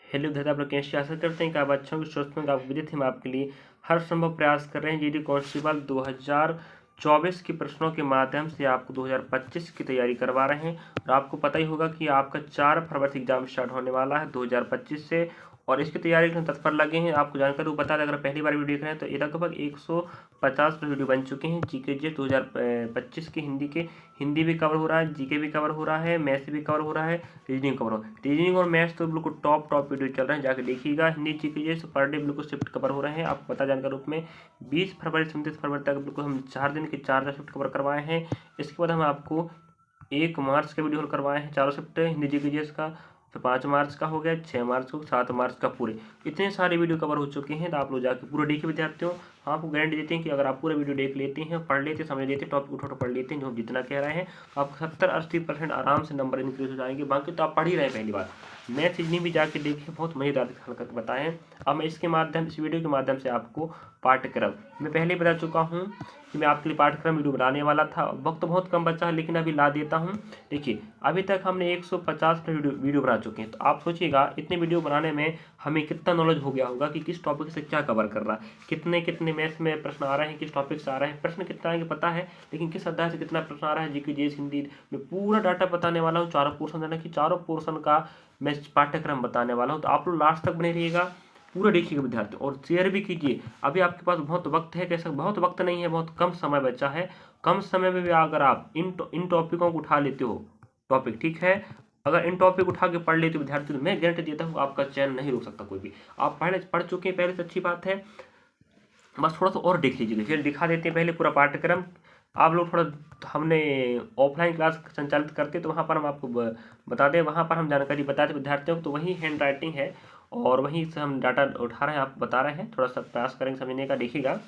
Hello विद्यार्थी, आप लोग कैसे? आशा करते हैं कि आप अच्छों की स्वस्थ होंगे। आपको विदित हम आपके लिए हर संभव प्रयास कर रहे हैं। जीडी कांस्टेबल 2024 के प्रश्नों के माध्यम से आपको 2025 की तैयारी करवा रहे हैं। और आपको पता ही होगा कि आपका 4 फरवरी से एग्जाम स्टार्ट होने वाला है 2025 से, और इसकी तैयारी के लिए तत्पर लगे हैं। आपको जानकारी बता दें, अगर पहली बार वीडियो देख रहे हैं तो ये लगभग 150 वीडियो बन चुके हैं। जीके जी 2025 की हिंदी भी कवर हो रहा है, जीके भी कवर हो रहा है, मैथ्स भी कवर हो रहा है, रीजनिंग कवर हो रहा है। रीजनिंग और मैथ्स तो बिल्कुल टॉप वीडियो चल रहे हैं, जाके देखिएगा। हिंदी जीके जी पर डे बिल्कुल शिफ्ट कवर हो रहे हैं। आपको पता जानकारी रूप में 20 फरवरी से 29 फरवरी तक बिल्कुल हम 4 दिन के 4 शिफ्ट कवर करवाए हैं। इसके बाद हम आपको 1 मार्च का वीडियो करवाए हैं 4 शिफ्ट हिंदी जीके का, फिर 5 मार्च का हो गया, 6 मार्च को, 7 मार्च का पूरे। इतने सारे वीडियो कवर हो चुके हैं, तो आप लोग जाके पूरा देखिए विद्यार्थियों। हाँ, आपको गारंटी देते हैं कि अगर आप पूरा वीडियो देख लेते हैं, पढ़ लेते हैं, समझ लेते हैं, टॉपिक उठो पढ़ लेते हैं जो हम जितना कह रहे हैं, तो आपको 70-80% आराम से नंबर इंक्रीज हो जाएंगे। बाकी तो आप पढ़ ही रहे हैं पहली बार। मैथ रीजनिंग भी जाके देखिए, बहुत मजेदार हल करके बताएं। अब मैं इस वीडियो के माध्यम से आपको पाठ्यक्रम, मैं पहले ही बता चुका हूँ कि मैं आपके लिए पाठ्यक्रम वीडियो बनाने वाला था। वक्त तो बहुत कम बचा है, लेकिन अभी ला देता हूँ। देखिए, अभी तक हमने 150 वीडियो बना चुके हैं। तो आप सोचिएगा इतने वीडियो बनाने में हमें कितना नॉलेज हो गया होगा कि किस टॉपिक से क्या कवर कर रहा है, कितने मैथ्स में प्रश्न आ रहे हैं, किस टॉपिक से आ रहे हैं, प्रश्न कितना आएंगे पता है, लेकिन किस अध्याय से कितना प्रश्न आ रहा है। जीके जीएस हिंदी में पूरा डाटा बताने वाला हूँ। चारों पोर्शन देना कि चारों पोर्शन का मैं पाठ्यक्रम बताने वाला हूँ। तो आप लोग लास्ट तक बने रहिएगा, पूरा देखिएगा विद्यार्थी, और शेयर भी कीजिए। अभी आपके पास बहुत वक्त है, कैसा बहुत वक्त नहीं है, बहुत कम समय बचा है। कम समय में भी अगर आप इन टॉपिकों को उठा लेते हो, टॉपिक ठीक है, अगर इन टॉपिक उठा के पढ़ लेते हो विद्यार्थी, तो मैं गारंटी देता हूँ आपका चयन नहीं रोक सकता कोई भी। आप पहले पढ़ चुके हैं पहले से, अच्छी बात है, बस थोड़ा सा और देख लीजिए। फिर दिखा देते हैं पहले पूरा पाठ्यक्रम। आप लोग थोड़ा, हमने ऑफलाइन क्लास संचालित करते तो वहाँ पर हम आपको बता दें, वहाँ पर हम जानकारी बताते विद्यार्थियों को, तो वही हैंड राइटिंग है और वहीं से हम डाटा उठा रहे हैं, आपको बता रहे हैं। थोड़ा सा प्रयास करेंगे समझने का। देखिएगा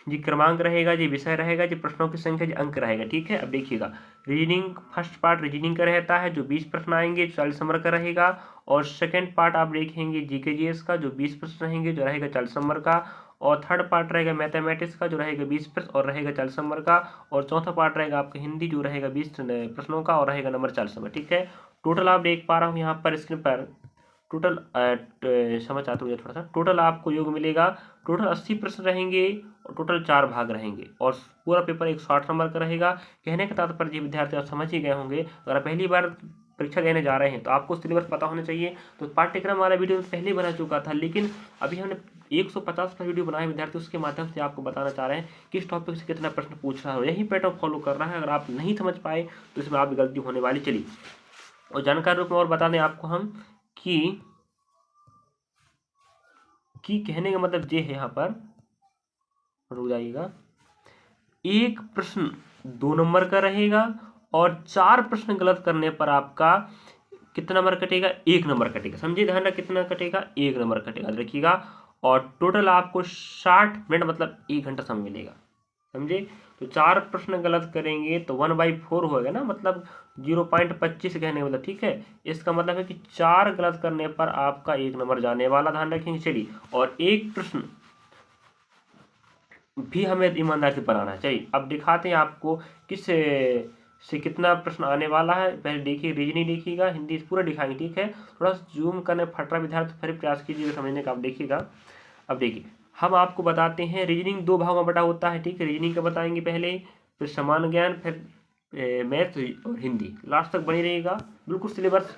जी, क्रमांक रहेगा जी, विषय रहेगा जी, प्रश्नों की संख्या जी, अंक रहेगा, ठीक है। अब देखिएगा, रीजनिंग फर्स्ट पार्ट रीजनिंग का रहता है, जो 20 प्रश्न आएंगे, 40 नंबर का रहेगा। और सेकंड पार्ट आप देखेंगे जीके जीएस का, जो 20 प्रश्न रहेंगे, जो रहेगा 40 नंबर का। और थर्ड पार्ट रहेगा मैथमेटिक्स का, जो रहेगा 20 प्रश्न और रहेगा 40 नंबर का। और चौथा पार्ट रहेगा आपका हिंदी, जो रहेगा 20 प्रश्नों का और रहेगा नंबर 40 नंबर, ठीक है। टोटल आप देख पा रहा हूँ यहाँ पर स्क्रीन पर, टोटल समझ आते हुए थोड़ा सा, टोटल आपको योग मिलेगा। टोटल 80 प्रश्न रहेंगे और टोटल 4 भाग रहेंगे, और पूरा पेपर 160 नंबर का रहेगा। कहने का तात्पर्य विद्यार्थी आप समझ ही गए होंगे, अगर आप पहली बार परीक्षा देने जा रहे हैं तो आपको सिलेबस पता होना चाहिए। तो पाठ्यक्रम वाला वीडियो पहले बना चुका था, लेकिन अभी हमने 150 का वीडियो बनाया विद्यार्थी, उसके माध्यम से आपको बताना चाह रहे हैं किस टॉपिक से कितना प्रश्न पूछ रहा है, यही पैटर्न फॉलो कर रहा है। अगर आप नहीं समझ पाए तो इसमें आपकी गलती होने वाली। चलिए, और जानकारी रूप में और बता दें आपको हम कि कहने का मतलब ये है, यहाँ पर रुक जाइएगा, एक प्रश्न 2 नंबर का रहेगा और 4 प्रश्न गलत करने पर आपका कितना नंबर कटेगा? 1 नंबर कटेगा। समझिए, ध्यान रख, कितना कटेगा? 1 नंबर कटेगा, देखिएगा। और टोटल आपको 60 मिनट मतलब 1 घंटा समय मिलेगा, समझे। तो 4 प्रश्न गलत करेंगे तो 1/4 होगा ना, मतलब 0.25 कहने का मतलब, ठीक है। इसका मतलब है कि 4 गलत करने पर आपका 1 नंबर जाने वाला, ध्यान रखेंगे। चलिए, और एक प्रश्न भी हमें ईमानदार से बनाना चाहिए। अब दिखाते हैं आपको किस से कितना प्रश्न आने वाला है। पहले देखिए, रीजनिंग देखिएगा, हिंदी पूरा दिखाएंगे, ठीक है। थोड़ा सा जूम करने फट रहा विद्यार्थी, फिर प्रयास कीजिएगा समझने का। आप देखिएगा, अब देखिए, हम आपको बताते हैं रीजनिंग 2 भागों में बटा होता है, ठीक है। रीजनिंग का बताएंगे पहले, फिर समान ज्ञान, फिर मैथ और हिंदी। लास्ट तक बनी रहेगा। बिल्कुल सिलेबस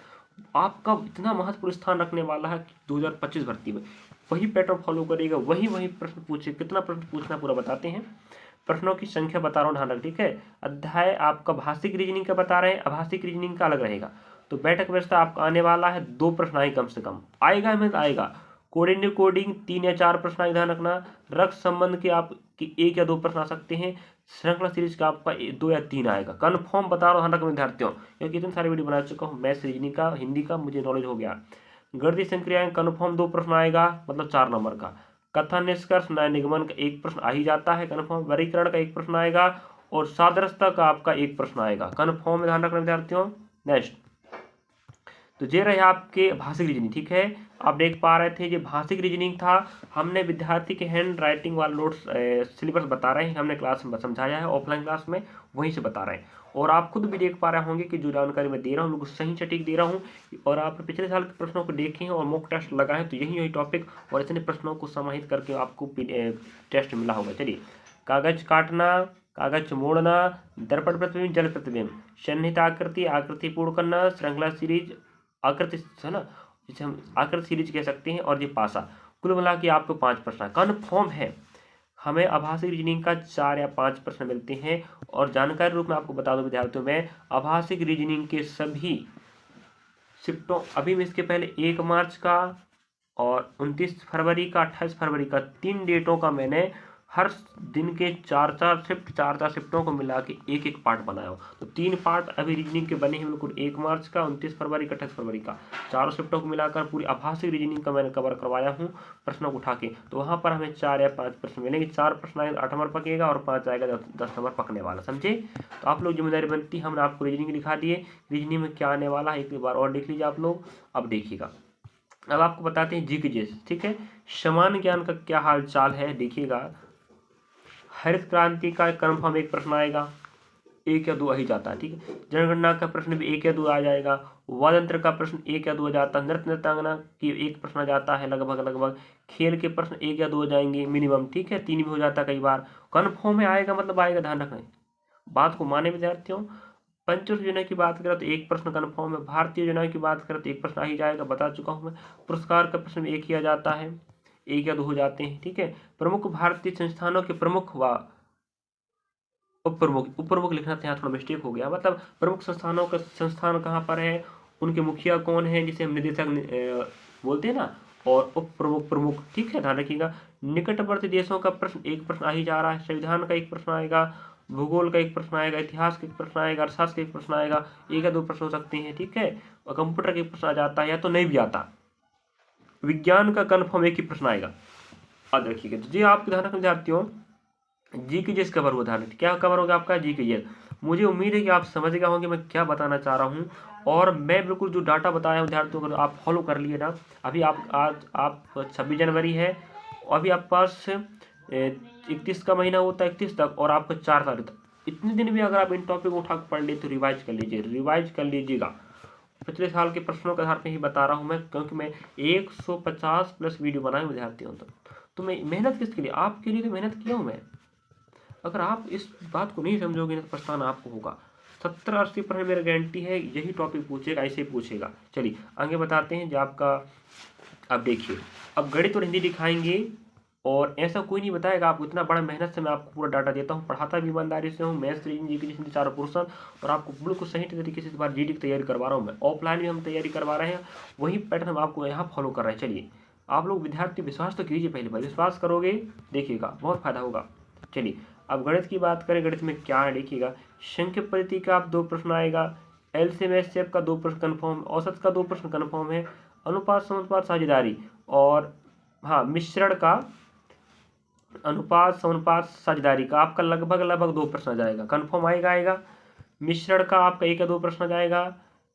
आपका इतना महत्वपूर्ण स्थान रखने वाला है 2025 भर्ती में, वही पैटर्न फॉलो करेगा, वही प्रश्न पूछे। कितना प्रश्न पूछना पूरा बताते हैं। प्रश्नों की संख्या बता रहा हूँ, ध्यान रख, ठीक है। अध्याय आपका भाषिक रीजनिंग का बता रहे हैं, अभाषिक रीजनिंग का अलग रहेगा। तो बैठक व्यवस्था आपका आने वाला है, 2 प्रश्न आए कम से कम, आएगा में आएगा। कोडिंग कोडिंग 3 या 4 प्रश्न आए, ध्यान रखना। रक्त संबंध के आप 1 या 2 प्रश्न आ सकते हैं। श्रृंखला सीरीज का आपका 2 या 3 आएगा। कन्फर्म बता रहा हूँ, ध्यान रखना विद्यार्थियों, क्योंकि इतने सारे वीडियो बना चुका हूँ मैथ्स रीजनिंग का, हिंदी का, मुझे नॉलेज हो गया। गणितीय संक्रियाएं कन्फर्म 2 प्रश्न आएगा, मतलब 4 नंबर का। कथन निष्कर्ष न्याय निगमन का 1 प्रश्न आ ही जाता है कन्फर्म। वर्गीकरण का 1 प्रश्न आएगा और सादृश्यता का आपका 1 प्रश्न आएगा कन्फर्म, ध्यान रखना विद्यार्थियों। नेक्स्ट, तो ये रहे आपके भाषिक रीजनिंग, ठीक है। आप देख पा रहे थे, ये भाषिक रीजनिंग था। हमने विद्यार्थी के हैंड राइटिंग वाला नोट्स सिलेबस बता रहे हैं, हमने क्लास में समझाया है ऑफलाइन क्लास में, वहीं से बता रहे हैं। और आप खुद भी देख पा रहे होंगे कि जो जानकारी मैं दे रहा हूँ बिल्कुल सही सटीक दे रहा हूँ। और आप पिछले साल के प्रश्नों को देखें और मॉक टेस्ट लगाएं तो यही टॉपिक और इतने प्रश्नों को समाहित करके आपको टेस्ट मिला होगा। चलिए, कागज काटना, कागज मोड़ना, दर्पण प्रतिबिंब, जल प्रतिबिंब, सन्निहित आकृति, आकृति पूर्ण करना, श्रृंखला सीरीज, आकृति है ना, जिसे हम आकृति सीरीज कह सकते हैं, और ये पासा। कुल मिला के आपको 5 प्रश्न कन्फर्म है। हमें आभासी रीजनिंग का 4 या 5 प्रश्न मिलते हैं। और जानकारी रूप में आपको बता दूं विद्यार्थियों, में आभासी रीजनिंग के सभी शिफ्टों, अभी मैं इसके पहले 1 मार्च का और 29 फरवरी का, 28 फरवरी का 3 डेटों का मैंने हर दिन के 4-4 शिफ्टों को मिला के एक पार्ट बनाया हो। तो 3 पार्ट अभी रीजनिंग के बने हैं बिल्कुल, 1 मार्च का, 29 फरवरी का, 28 फरवरी का, चारों शिफ्टों को मिलाकर पूरी आभासी रीजनिंग का मैंने कवर करवाया हूँ प्रश्नों को उठा के। तो वहाँ पर हमें 4 या 5 प्रश्न मिलेंगे। 4 प्रश्न आएगा 8 नंबर पकेगा और 5 आएगा 10 नंबर पकने वाला, समझे। तो आप लोग जिम्मेदारी बनती है, हमने आपको रीजनिंग दिखा दिए, रीजनिंग में क्या आने वाला है एक बार और देख लीजिए आप लोग। अब देखिएगा, अब आपको बताते हैं जीके, ठीक है। समान ज्ञान का क्या हाल चाल है, देखिएगा। हरित क्रांति का कन्फर्म 1 प्रश्न आएगा, 1 या 2 आ ही जाता है, ठीक है। जनगणना का प्रश्न भी 1 या 2 आ जाएगा। वादंत्र का प्रश्न 1 या 2 आ जाता है। नृत्य नृत्यांगना की 1 प्रश्न आ जाता है लगभग। खेल के प्रश्न 1 या 2 आ जाएंगे मिनिमम, ठीक है। 3 भी हो जाता है कई बार। कन्फर्म में आएगा मतलब आएगा, ध्यान रखना बात को, माने विद्यार्थियों। पंचवर्ष योजना की बात करें तो 1 प्रश्न कन्फर्म है। भारतीय योजना की बात करें तो 1 प्रश्न आ ही जाएगा, बता चुका हूँ मैं। पुरस्कार का प्रश्न 1 ही आ जाता है, 1 या 2 हो जाते हैं, ठीक है। प्रमुख भारतीय संस्थानों के प्रमुख व उप प्रमुख लिखना था, यहाँ थोड़ा मिस्टेक हो गया। मतलब प्रमुख संस्थानों का संस्थान कहाँ पर है, उनके मुखिया कौन है, जिसे हम निदेशक बोलते हैं ना, और उप प्रमुख, ठीक है, ध्यान रखिएगा। निकटवर्ती देशों का प्रश्न 1 प्रश्न आ ही जा रहा है। संविधान का 1 प्रश्न आएगा, भूगोल का 1 प्रश्न आएगा, इतिहास का 1 प्रश्न आएगा, अर्थशास्त्र का 1 प्रश्न आएगा, 1 या 2 प्रश्न हो सकते हैं, ठीक है। और कंप्यूटर का 1 प्रश्न आ जाता है, या तो नहीं भी आता। विज्ञान का कन्फर्म 1 ही प्रश्न आएगा, याद रखिएगा। जी आपके ध्यान रखना विद्यार्थियों, जी के जीएस कवर हुआ, ध्यान रखिए क्या कवर होगा आपका, जी के जीएस। मुझे उम्मीद है कि आप समझ गए होंगे मैं क्या बताना चाह रहा हूँ। और मैं बिल्कुल जो डाटा बताया हूँ विद्यार्थियों को आप फॉलो कर लिए ना। अभी आप 26 जनवरी है, अभी आपके पास 31 का महीना होता है, 31 तक, और आपको 4 तारीख तक, इतने दिन भी अगर आप इन टॉपिक को उठा पढ़ ले तो रिवाइज कर लीजिएगा। पिछले साल के प्रश्नों के आधार पर ही बता रहा हूँ मैं, क्योंकि मैं 150+ वीडियो बनाए विद्यार्थियों तक। तो मैं मेहनत किसके लिए, आपके लिए तो मेहनत किया हूँ मैं। अगर आप इस बात को नहीं समझोगे तो पछताना आपको होगा। 70-80% मेरी गारंटी है, यही टॉपिक पूछेगा, ऐसे ही पूछेगा। चलिए आगे बताते हैं जो आपका, अब देखिए, अब गणित और हिंदी दिखाएंगे, और ऐसा कोई नहीं बताएगा आपको। इतना बड़ा मेहनत से मैं आपको पूरा डाटा देता हूँ, पढ़ाता भी ईमानदारी से हूँ। मैथ्स, रीजनिंग, जीके, हिंदी, चारों पोर्शन, और आपको बिल्कुल सही तरीके से इस बार जीडी की तैयारी करवा रहा हूँ मैं। ऑफलाइन भी हम तैयारी करवा रहे हैं, वही पैटर्न हम आपको यहाँ फॉलो कर रहे हैं। चलिए आप लोग विद्यार्थी विश्वास तो कीजिए, पहली बार विश्वास करोगे देखिएगा बहुत फायदा होगा। चलिए अब गणित की बात करें, गणित में क्या है देखिएगा। संख्या पद्धति का आप 2 प्रश्न आएगा, एलसीएम एचसीएफ का 2 प्रश्न कन्फर्म, औसत का 2 प्रश्न कन्फर्म है, अनुपात समानुपात साझेदारी, और हाँ मिश्रण का अनुपात समानुपात साझेदारी का आपका लगभग 2 प्रश्न आ जाएगा, कन्फर्म आएगा। मिश्रण का आपका 1 या 2 प्रश्न आ जाएगा।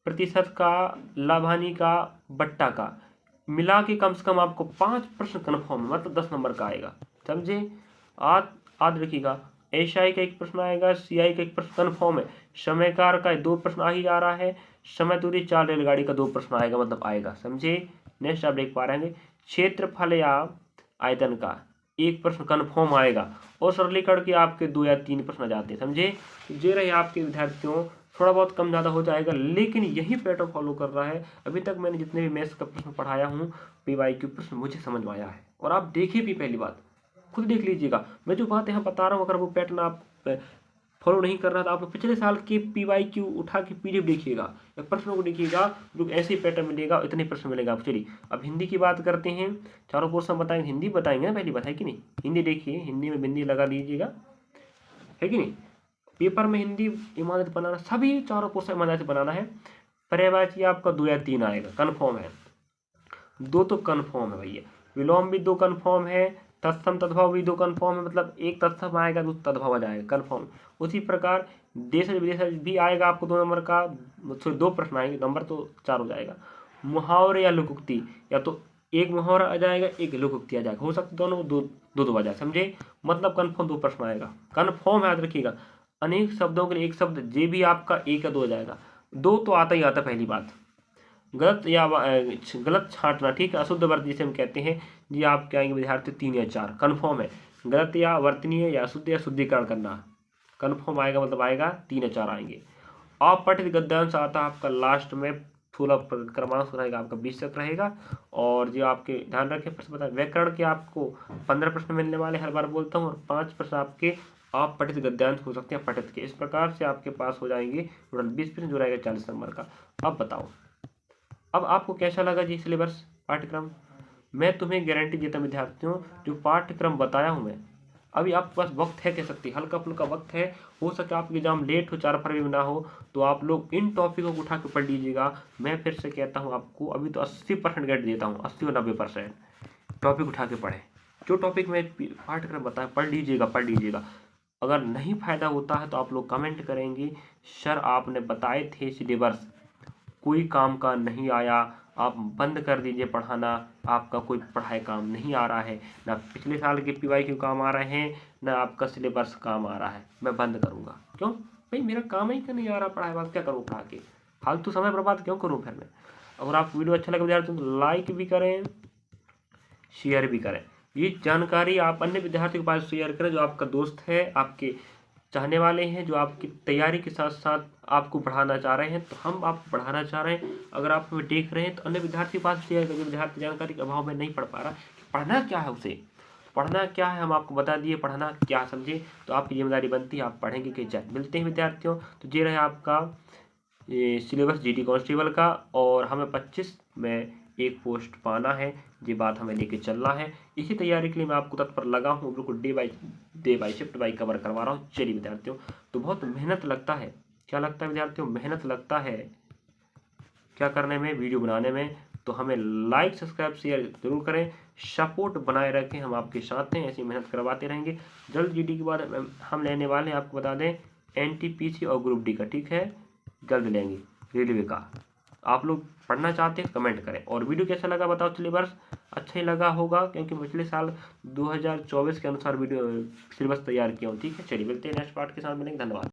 प्रतिशत का, लाभ हानि का, बट्टा का, मिला के कम से कम आपको 5 प्रश्न कन्फर्म, मतलब 10 नंबर का आएगा, समझे। याद रखिएगा। एशियाई का 1 प्रश्न आएगा, सीआई का 1 प्रश्न कन्फर्म है। समयकार का 2 प्रश्न आ ही जा रहा है। समय दूरी 4 रेलगाड़ी का 2 प्रश्न आएगा, मतलब आएगा, समझे। नेक्स्ट आप देख पा रहे हैं क्षेत्रफल या आयतन का 1 प्रश्न कन्फर्म आएगा, और सरलीकरण के आपके 2 या 3 प्रश्न आ जाते हैं, समझे। ये रहे आपके विद्यार्थियों, थोड़ा बहुत कम ज़्यादा हो जाएगा, लेकिन यही पैटर्न फॉलो कर रहा है। अभी तक मैंने जितने भी मैथ्स का प्रश्न पढ़ाया हूँ, पीवाईक्यू प्रश्न मुझे समझ में आया है, और आप देखिए भी, पहली बात खुद देख लीजिएगा। मैं जो बात यहाँ बता रहा हूँ, अगर वो पैटर्न आप फॉलो नहीं कर रहा था, आप पिछले साल के पीवाईक्यू उठा के पीडीएफ देखिएगा या प्रश्नों को देखिएगा, जो ऐसे ही पैटर्न मिलेगा, इतने प्रश्न मिलेगा आपको। चलिए अब हिंदी की बात करते हैं, चारों पोर्शन बताएंगे, हिंदी बताएंगे ना, पहली बात है कि नहीं। हिंदी देखिए, हिंदी में बिंदी लगा लीजिएगा, है कि नहीं। पेपर में हिंदी ईमानदारी से बनाना, सभी चारों पोर्शन ईमानदारी से बनाना है। पर्यायवाची आपका 2 या 3 आएगा, कन्फर्म है। 2 तो कन्फर्म है भैया। विलोम भी 2 कन्फर्म है। तत्सम तद्भव भी 2 कन्फर्म है, मतलब 1 तत्सम आएगा, 2 तद्भव आ जाएगा, कन्फर्म। उसी प्रकार देशज विदेशज भी आएगा आपको 2 नंबर का, 2 प्रश्न आएंगे, नंबर तो 4 हो जाएगा। मुहावरे या लोकोक्ति, या तो 1 मुहावरा आ जाएगा, 1 लोकोक्ति आ जाएगा, हो सकता दोनों 2 आ जाए, समझे। मतलब कन्फर्म 2 प्रश्न आएगा, कन्फर्म याद रखिएगा। अनेक शब्दों के लिए एक शब्द जे भी आपका 1 या 2 हो जाएगा। 2 तो आता ही आता, पहली बात। गलत छांटना, ठीक है, अशुद्ध वर्त जिसे हम कहते हैं, जी आपके आएंगे विद्यार्थी 3 या 4 कन्फर्म है। गलत या वर्तनीय या अशुद्ध या शुद्धिकरण करना कन्फर्म आएगा, मतलब आएगा 3 या 4 आएंगे। अपठित गद्यांश आता है आपका लास्ट में, थोड़ा क्रमांश रहेगा आपका 20 तक रहेगा। और जो आपके ध्यान रखें प्रश्न बताए, व्याकरण के आपको 15 प्रश्न मिलने वाले, हर बार बोलता हूँ, और 5 प्रश्न आपके अपठित गद्यांश हो सकते हैं पठित के। इस प्रकार से आपके पास हो जाएंगे टोटल 20 प्रश्न, जो रहेगा 40 नंबर का। अब बताओ, अब आपको कैसा लगा जी सिलेबस पाठ्यक्रम? मैं तुम्हें गारंटी देता हूं विद्यार्थियों, जो पाठ्यक्रम बताया हूं मैं, अभी आपके पास वक्त है, कह सकती हल्का फुल्का वक्त है, हो सके आपके एग्जाम लेट हो, 4 फरवरी में ना हो, तो आप लोग इन टॉपिकों को उठा के पढ़ लीजिएगा। मैं फिर से कहता हूँ आपको, अभी तो 80% गाइड देता हूँ, 80 और 90% टॉपिक उठा के पढ़ें। जो टॉपिक में पाठ्यक्रम बताया पढ़ लीजिएगा, पढ़ लीजिएगा। अगर नहीं फायदा होता है तो आप लोग कमेंट करेंगे, सर आपने बताए थे सिलेबस कोई काम का नहीं आया, आप बंद कर दीजिए पढ़ाना, आपका कोई पढ़ाई काम नहीं आ रहा है, ना पिछले साल के PYQ काम आ रहे हैं, ना आपका सिलेबस काम आ रहा है, मैं बंद करूँगा। क्यों भाई, मेरा काम ही क्यों नहीं आ रहा पढ़ाई, बात क्या करूँ पढ़ा के, फालतू समय बर्बाद क्यों करूँ फिर मैं। अगर आपको वीडियो अच्छा लगे विद्यार्थियों तो लाइक भी करें, शेयर भी करें। ये जानकारी आप अन्य विद्यार्थियों के पास शेयर करें, जो आपका दोस्त है, आपके चाहने वाले हैं, जो आपकी तैयारी के साथ साथ आपको बढ़ाना चाह रहे हैं। तो हम आपको बढ़ाना चाह रहे हैं, अगर आप हमें देख रहे हैं तो अन्य विद्यार्थी के पास शेयर करिए। विद्यार्थी जानकारी के अभाव में नहीं पढ़ पा रहा कि पढ़ना क्या है, उसे पढ़ना क्या है हम आपको बता दिए, पढ़ना क्या समझे, तो आपकी जिम्मेदारी बनती है आप पढ़ेंगे कि जाए। मिलते हैं विद्यार्थियों, तो ये रहे आपका ये सिलेबस GD कांस्टेबल का, और हमें 25 में एक पोस्ट पाना है, ये बात हमें लेके चलना है। इसी तैयारी के लिए मैं आपको तत्पर लगा हूँ, बिल्कुल day by shift by cover करवा रहा हूँ। चलिए विद्यार्थियों, तो बहुत मेहनत लगता है, क्या लगता है विद्यार्थियों, मेहनत लगता है क्या करने में, वीडियो बनाने में। तो हमें लाइक सब्सक्राइब शेयर जरूर करें, सपोर्ट बनाए रखें, हम आपके साथ हैं, ऐसी मेहनत करवाते रहेंगे। जल्द GD के बाद हम लेने वाले हैं, आपको बता दें, NTPC और ग्रुप D का, ठीक है, जल्द लेंगे, रेलवे का। आप लोग पढ़ना चाहते हैं कमेंट करें, और वीडियो कैसा लगा बताओ। सिलेबस अच्छा ही लगा होगा, क्योंकि पिछले साल 2024 के अनुसार वीडियो सिलेबस तैयार किया हूँ, ठीक है। चलिए मिलते हैं नेक्स्ट पार्ट के साथ, मिलेंगे, धन्यवाद।